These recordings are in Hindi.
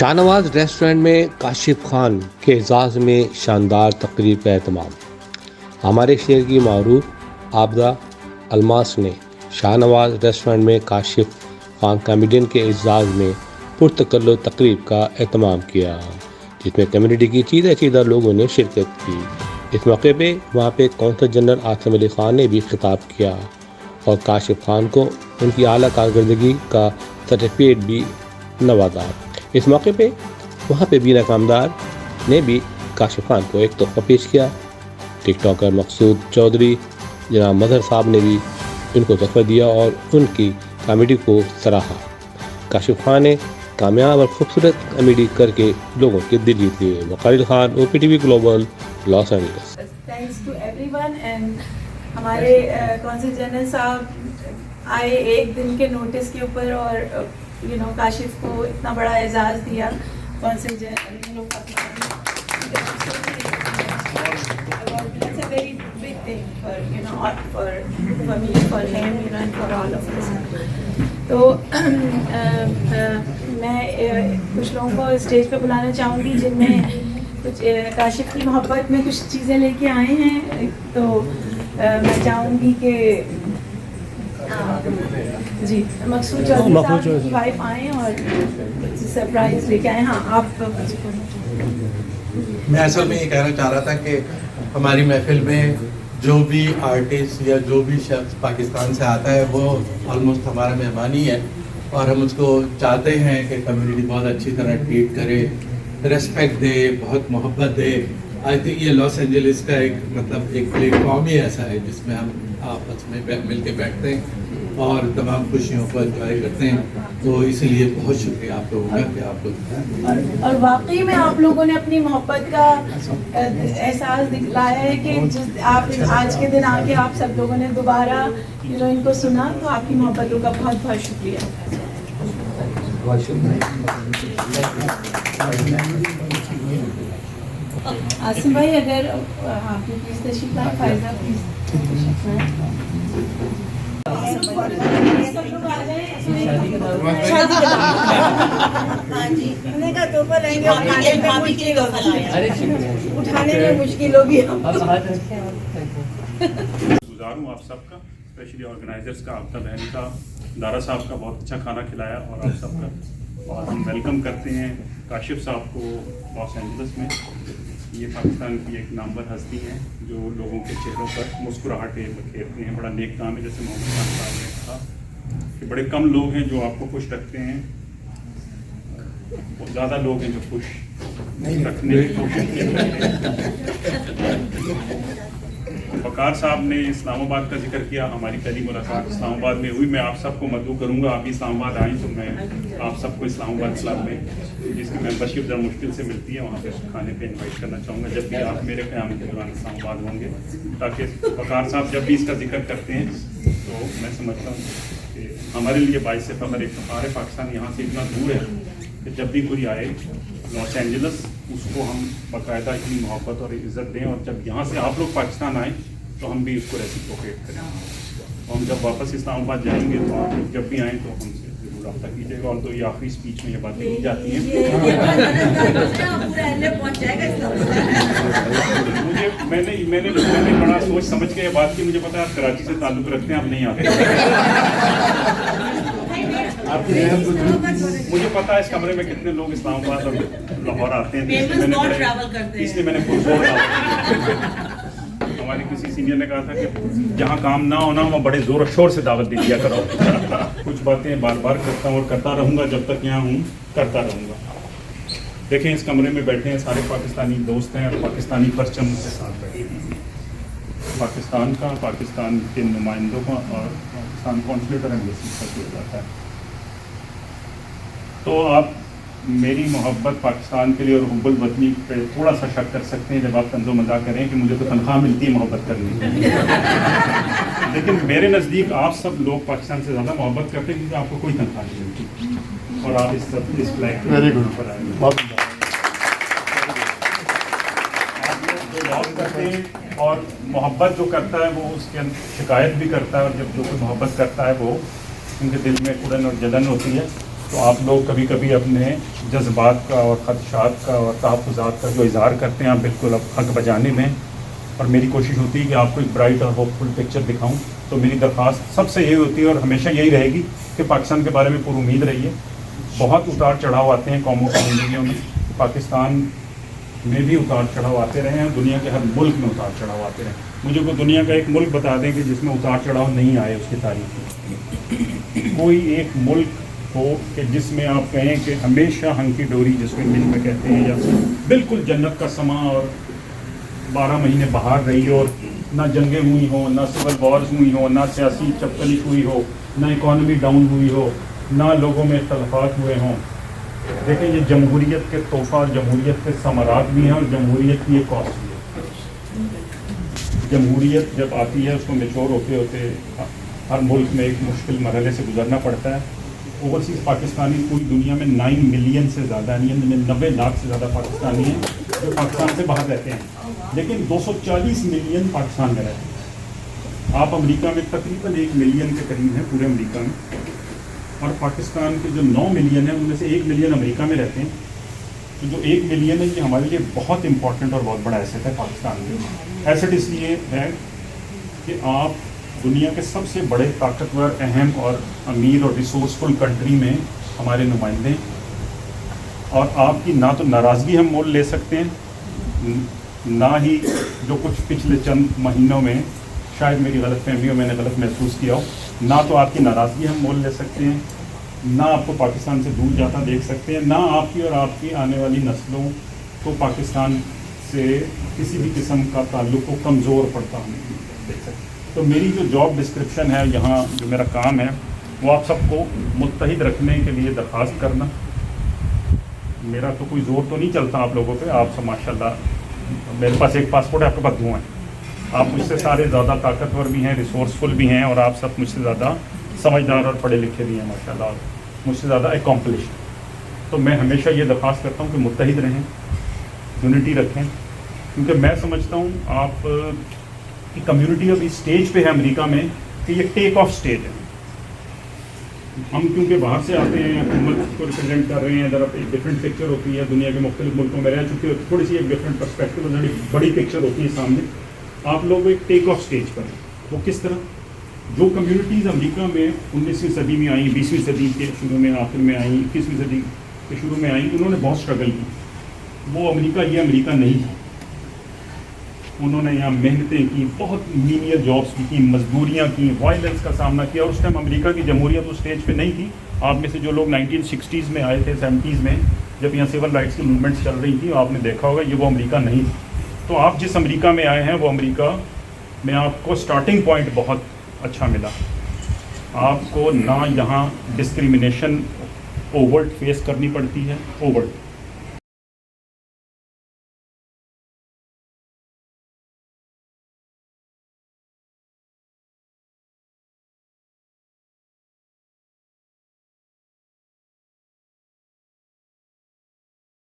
शाहनवाज रेस्टोरेंट में काशिफ खान के एजाज़ में शानदार तकरीब का एहतमाम। हमारे शहर की मारूफ आबदा अलमास ने शाहनवाज रेस्टोरेंट में काशिफ खान कॉमेडियन के एजाज़ में पुरतकल्लुफ़ तकरीब का एहतमाम किया, जिसमें कम्युनिटी की चीज़ा चीज़ा लोगों ने शिरकत की। इस मौके पे वहाँ पे कौंसल जनरल आसिम अली खान ने भी खिताब किया और काशिफ खान को उनकी आला कारकर्दगी का सर्टिफिकेट भी नवाजा। इस मौके पे वहाँ पे बीना कामदार ने भी काशिफ खान को एक तोहफा पेश किया। टिकटॉकर मकसूद चौधरी जनाब मजहर साहब ने भी उनको तोहफा दिया और उनकी कॉमेडी को सराहा। काशिफ खान ने कामयाब और खूबसूरत कॉमेडी करके लोगों के दिल जीत लिए। Waqarul Khan, OPTV global, Los Angeles. Thanks to everyone and हमारे कौंसल जनरल साहब आए एक दिन के नोटिस के ऊपर और काशिफ को इतना बड़ा एजाज़ दिया। Consul general very big thing for me, for him, and for all of us. तो मैं कुछ लोगों को स्टेज पे बुलाना चाहूँगी जिनमें कुछ काशिफ की मोहब्बत में कुछ चीज़ें लेके आए हैं। तो मैं चाहूँगी कि जी मकसूद चौधरी की वाइफ आए और सरप्राइज लेके आए। हाँ, आप मैं असल में ये कहना चाह रहा था कि हमारी महफिल में जो भी आर्टिस्ट या जो भी शख्स पाकिस्तान से आता है वो ऑलमोस्ट हमारा मेहमान ही है और हम उसको चाहते हैं कि कम्युनिटी बहुत अच्छी तरह ट्रीट करे, रेस्पेक्ट दे, बहुत मोहब्बत दे। आई थिंक ये लॉस एंजलिस का एक प्लेटफॉर्म ही ऐसा है जिसमें हम आपस में मिल के बैठते हैं और तमाम खुशियों को एंजॉय करते हैं। तो इसीलिए बहुत शुक्रिया आप लोगों का कि आप लोग और वाकई में आप लोगों ने अपनी मोहब्बत का एहसास दिखलाया है कि जिस आप आज के दिन आके आप सब लोगों ने दोबारा इनको सुना, तो आपकी मोहब्बतों का बहुत बहुत शुक्रिया। आसिम भाई, अगर आप प्लीज तशरीफ लाएं। फायदा प्लीज उठाने में मुश्किल होगी। गुजार हूँ आप सबका, स्पेशली ऑर्गेनाइजर्स का, आपका बहन का, दारा साहब का बहुत अच्छा खाना खिलाया और आप सबका। और हम वेलकम करते हैं काशिफ साहब को लॉस एंजल्स में। ये पाकिस्तान की एक नामवर हस्ती हैं जो लोगों के चेहरों पर मुस्कुराहटें बखेरते हैं। बड़ा नेक काम है, जैसे मोहम्मद खान साहब ने कहा कि बड़े कम लोग हैं जो आपको खुश रखते हैं, बहुत ज़्यादा लोग हैं जो खुश रखने की कोशिश करते हैं। वकार साहब ने इस्लामाबाद का जिक्र किया। हमारी पहली मुलाकात इस्लामाबाद में हुई। मैं आप सबको मदऊ करूंगा, आप भी इस्लामाबाद आएँ तो मैं आप सबको इस्लामाबाद क्लब में, जिसकी मेंबरशिप ज़रा मुश्किल से मिलती है, वहाँ पे खाने पे इनवाइट करना चाहूँगा जब भी आप मेरे क़याम के दौरान इस्लामाबाद होंगे, ताकि वकार साहब जब भी इसका जिक्र करते हैं तो मैं समझता हूँ कि हमारे लिए बाइस फ़ख्र एक फ़ख्र है। पाकिस्तान यहाँ से इतना दूर है कि जब भी कोई आए लॉस एंजल्स, उसको हम बाकायदा इतनी मोहब्बत और इज़्ज़त दें, और जब यहाँ से आप लोग पाकिस्तान आएँ तो हम भी उसको रेसिप्रोकेट करें। तो हम जब वापस इस्लामाबाद जाएंगे तो आप लोग जब भी आएँ तो हमसे ज़रूर रब्ता कीजिएगा। और तो ये आखिरी स्पीच में ये बातें की जाती हैं। मैंने बड़ा सोच समझ के ये बात की। मुझे पता है आप कराची से ताल्लुक़ रखते हैं, आप नहीं आते। मुझे पता है इस कमरे में कितने लोग इस्लामाबाद और लाहौर आते हैं, इसलिए मैंने हमारे किसी सीनियर ने कहा था कि जहाँ काम ना होना वहाँ बड़े ज़ोर और शोर से दावत दे दिया करो। कुछ बातें बार बार करता हूँ और करता रहूँगा, जब तक यहाँ हूँ करता रहूँगा। देखें, इस कमरे में बैठे हैं सारे पाकिस्तानी दोस्त हैं और पाकिस्तानी परचम के साथ बैठे हैं। पाकिस्तान का, पाकिस्तान के नुमाइंदों का और पाकिस्तान कॉन्सुलेट और एम्बेसी का किया जाता है। तो आप मेरी मोहब्बत पाकिस्तान के लिए और हुब्बुल वतनी पे थोड़ा सा शक कर सकते हैं जब आप तंज़ो मज़ाक करें कि मुझे तो तनख्वाह मिलती है मोहब्बत करने की। लेकिन मेरे नज़दीक आप सब लोग पाकिस्तान से ज़्यादा मोहब्बत करते हैं क्योंकि आपको कोई तनख्वाह नहीं मिलती और आप इस फ्लैग वेरी गुड पर आए। आप लोग जो लॉस करते हैं और मोहब्बत जो करता है वो उसके अंदर शिकायत भी करता है, और जब जो कोई मोहब्बत करता है वो उनके दिल में उड़न और जलन होती है। तो आप लोग कभी कभी अपने जज्बात का और ख़दशात का और तहफ़्फ़ुज़ात का जो इज़हार करते हैं आप बिल्कुल अब हक़ बजाने में, और मेरी कोशिश होती है कि आपको एक ब्राइट और होपफुल पिक्चर दिखाऊं। तो मेरी दरख्वास्त सबसे यही होती है और हमेशा यही रहेगी कि पाकिस्तान के बारे में पूरी उम्मीद रहिए। बहुत उतार चढ़ाव आते हैं कौमों की ज़िंदगियों में, पाकिस्तान में भी उतार चढ़ाव आते रहे हैं, दुनिया के हर मुल्क में उतार चढ़ाव आते रहे। मुझे को दुनिया का एक मुल्क बता दें कि जिसमें उतार चढ़ाव नहीं आए उसकी तारीख में। कोई एक मुल्क हो कि जिसमें आप कहें कि हमेशा हंकी डोरी, जिसको इंग्लिश में कहते हैं, या बिल्कुल जन्नत का समा और 12 महीने बाहर रही हो, और ना जंगें हुई हो, ना सिविल वॉर्स हुई हो, ना सियासी चपकलिश हुई हो, ना इकॉनमी डाउन हुई हो, ना लोगों में इख्तलाफात हुए हों। देखें, ये जमहूरियत के तोहफ़ा और जमहूरियत के समरात भी हैं और जमहूरियत की एक कॉस्ट भी है। जमहूरियत जब आती है उसको मैच्योर होते होते हर मुल्क में एक मुश्किल मरहले से गुजरना पड़ता है। ओवरसीज़ पाकिस्तानी पूरी दुनिया में 9 मिलियन से ज़्यादा, यानी 90 लाख से ज़्यादा पाकिस्तानी हैं जो पाकिस्तान से बाहर रहते हैं, लेकिन 240 मिलियन पाकिस्तान में रहते हैं। आप अमेरिका में तकरीबन 1 मिलियन के करीब हैं पूरे अमेरिका में, और पाकिस्तान के जो 9 मिलियन हैं उनमें से 1 मिलियन अमेरिका में रहते हैं। तो जो 1 मिलियन है ये हमारे लिए बहुत इंपॉर्टेंट और बहुत बड़ा एसेट है पाकिस्तान में। एसेट इसलिए है कि आप दुनिया के सबसे बड़े ताकतवर, अहम और अमीर और रिसोर्सफुल कंट्री में हमारे नुमाइंदे, और आपकी ना तो नाराज़गी हम मोल ले सकते हैं, ना ही जो कुछ पिछले चंद महीनों में शायद मेरी गलतफहमी हो, मैंने गलत महसूस किया हो, ना तो आपकी नाराज़गी हम मोल ले सकते हैं, ना आपको पाकिस्तान से दूर जाता देख सकते हैं, ना आपकी और आपकी आने वाली नस्लों को पाकिस्तान से किसी भी किस्म का ताल्लुक़ को कमज़ोर पड़ता हमें देख सकते हैं। तो मेरी जो जॉब डिस्क्रिप्शन है यहाँ, जो मेरा काम है, वो आप सबको मुत्तहिद रखने के लिए दरख्वास्त करना। मेरा तो कोई ज़ोर तो नहीं चलता आप लोगों पे, आप सब माशाल्लाह, मेरे पास एक पासपोर्ट है, आपके पास 2 हैं। आप मुझसे सारे ज़्यादा ताकतवर भी हैं, रिसोर्सफुल भी हैं, और आप सब मुझसे ज़्यादा समझदार और पढ़े लिखे भी हैं माशाल्लाह, और मुझसे ज़्यादा एकम्प्लिश। तो मैं हमेशा ये दरख्वास्त करता हूँ कि मुत्तहिद रहें, यूनिटी रखें, क्योंकि मैं समझता हूँ आप की कम्युनिटी अभी स्टेज पे है अमेरिका में कि ये टेक ऑफ स्टेज है। हम क्योंकि बाहर से आते हैं, हुकूमत को रिप्रेजेंट कर रहे हैं, इधर एक डिफरेंट पिक्चर होती है, दुनिया के मुख्तलिफ मुल्कों में रह चुके हो, थोड़ी सी एक डिफरेंट पर्सपेक्टिव, बड़ी पिक्चर होती है सामने। आप लोग एक टेक ऑफ स्टेज पर हैं। वो किस तरह? जो कम्युनिटीज़ अमेरिका में 19वीं सदी में आई, 20वीं सदी के शुरू में, आखिर में आई, 21वीं सदी के शुरू में आई, उन्होंने बहुत स्ट्रगल की। वो अमेरिका ये अमेरिका नहीं था। उन्होंने यहाँ मेहनतें की, बहुत मीनियर जॉब्स की, मजदूरियाँ की, वायलेंस का सामना किया। और उस टाइम अमेरिका की जमहूरियत उस स्टेज पे नहीं थी। आप में से जो लोग 1960s में आए थे, 70s में, जब यहाँ सिविल राइट्स की मूवमेंट्स चल रही थी, आपने देखा होगा ये वो अमेरिका नहीं था। तो आप जिस अमेरिका में आए हैं वो अमेरिका में आपको स्टार्टिंग पॉइंट बहुत अच्छा मिला। आपको ना यहाँ डिस्क्रिमिनेशन ओवर्ट फेस करनी पड़ती है, ओवर्ट।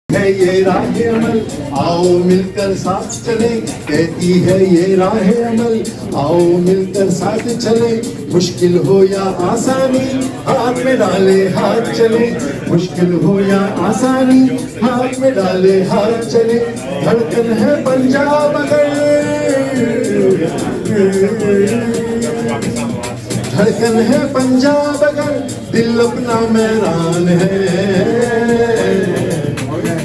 है ये राह अमल, आओ मिलकर साथ चले, कहती है ये राह अमल, आओ मिलकर साथ चले। मुश्किल हो या आसानी, हाथ में डाले हाथ चले, मुश्किल हो या आसानी, हाथ में डाले हाथ चले। धड़कन है पंजाब अगर, धड़कन है पंजाब अगर, दिल अपना मैदान है।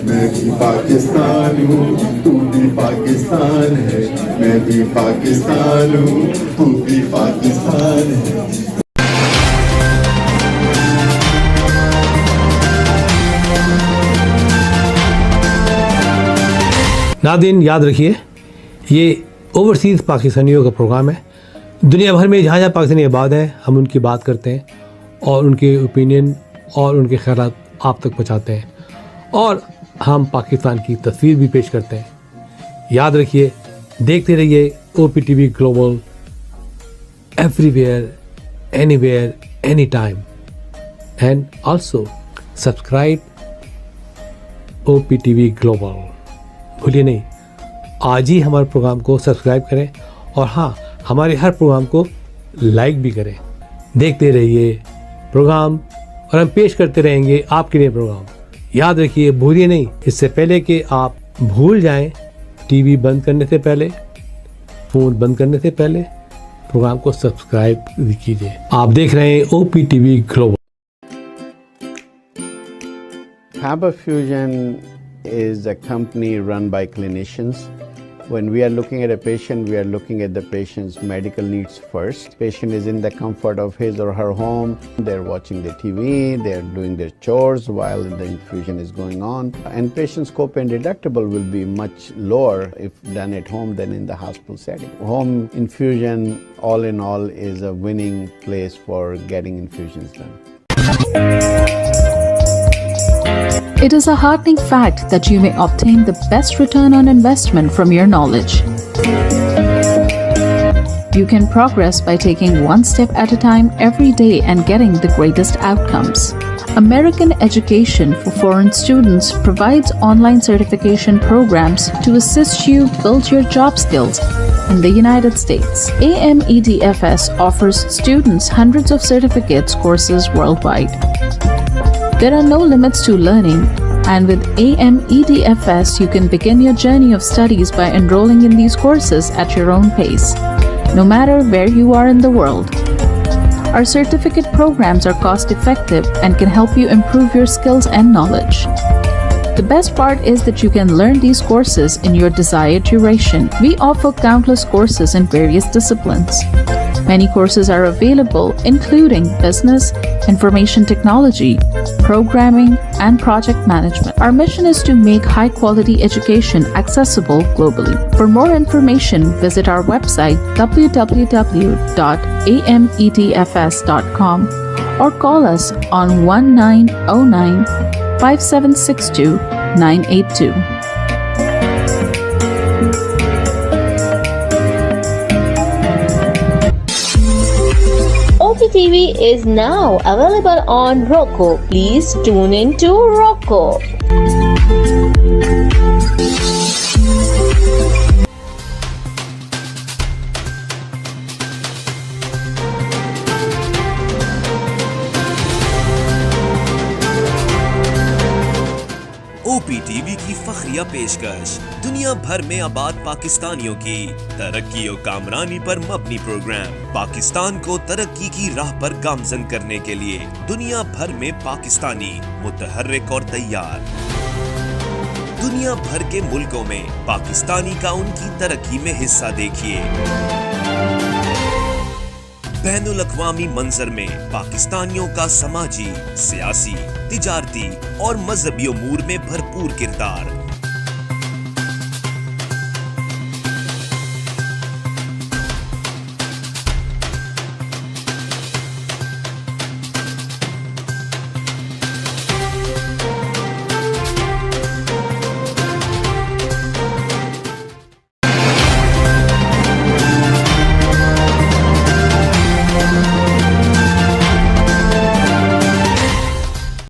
मैं भी पाकिस्तान हूँ, तू भी पाकिस्तान है, मैं भी पाकिस्तान हूँ, तू भी पाकिस्तान है। नाज़रीन, याद रखिए, ये ओवरसीज़ पाकिस्तानियों का प्रोग्राम है। दुनिया भर में जहाँ जहाँ पाकिस्तानी आबाद हैं, हम उनकी बात करते हैं और उनके ओपिनियन और उनके ख्यालात आप तक पहुँचाते हैं, और हम पाकिस्तान की तस्वीर भी पेश करते हैं। याद रखिए, देखते रहिए OPTV global, everywhere, anywhere, any time, and also subscribe OPTV global. भूलिए नहीं, आज ही हमारे प्रोग्राम को सब्सक्राइब करें, और हाँ, हमारे हर प्रोग्राम को लाइक भी करें। देखते रहिए प्रोग्राम और हम पेश करते रहेंगे आपके लिए प्रोग्राम। याद रखिए, भूलिए नहीं, इससे पहले कि आप भूल जाएं, टीवी बंद करने से पहले, फोन बंद करने से पहले प्रोग्राम को सब्सक्राइब कीजिए। आप देख रहे हैं OPTV global. Faber Fusion is a company run by clinicians. When we are looking at a patient, we are looking at the patient's medical needs first. Patient is in the comfort of his or her home. They're watching the TV, they're doing their chores while the infusion is going on. And patient's copay deductible will be much lower if done at home than in the hospital setting. Home infusion, all in all, is a winning place for getting infusions done. It is a heartening fact that you may obtain the best return on investment from your knowledge. You can progress by taking one step at a time every day and getting the greatest outcomes. American Education for Foreign Students provides online certification programs to assist you build your job skills in the United States. AMEDFS offers students hundreds of certificates courses worldwide. There are no limits to learning, and with AMEDFS, you can begin your journey of studies by enrolling in these courses at your own pace, no matter where you are in the world. Our certificate programs are cost-effective and can help you improve your skills and knowledge. The best part is that you can learn these courses in your desired duration. We offer countless courses in various disciplines. Many courses are available, including business, information technology, programming, and project management. Our mission is to make high-quality education accessible globally. For more information, visit our website www.amedfs.com or call us on 1909-5762-982. OPTV is now available on Roku. Please tune in to Roku. OPTV की फखरिया पेशकश दुनिया भर में आबाद पाकिस्तानियों की तरक्की और कामरानी पर मबनी प्रोग्राम। पाकिस्तान को तरक्की की राह पर गामजन करने के लिए दुनिया भर में पाकिस्तानी मुतहर्रिक और तैयार। दुनिया भर के मुल्कों में पाकिस्तानी का उनकी तरक्की में हिस्सा देखिए। बैनुल अक़वामी मंजर में पाकिस्तानियों का समाजी, सियासी, तिजारती और मजहबी उमूर में भरपूर किरदार।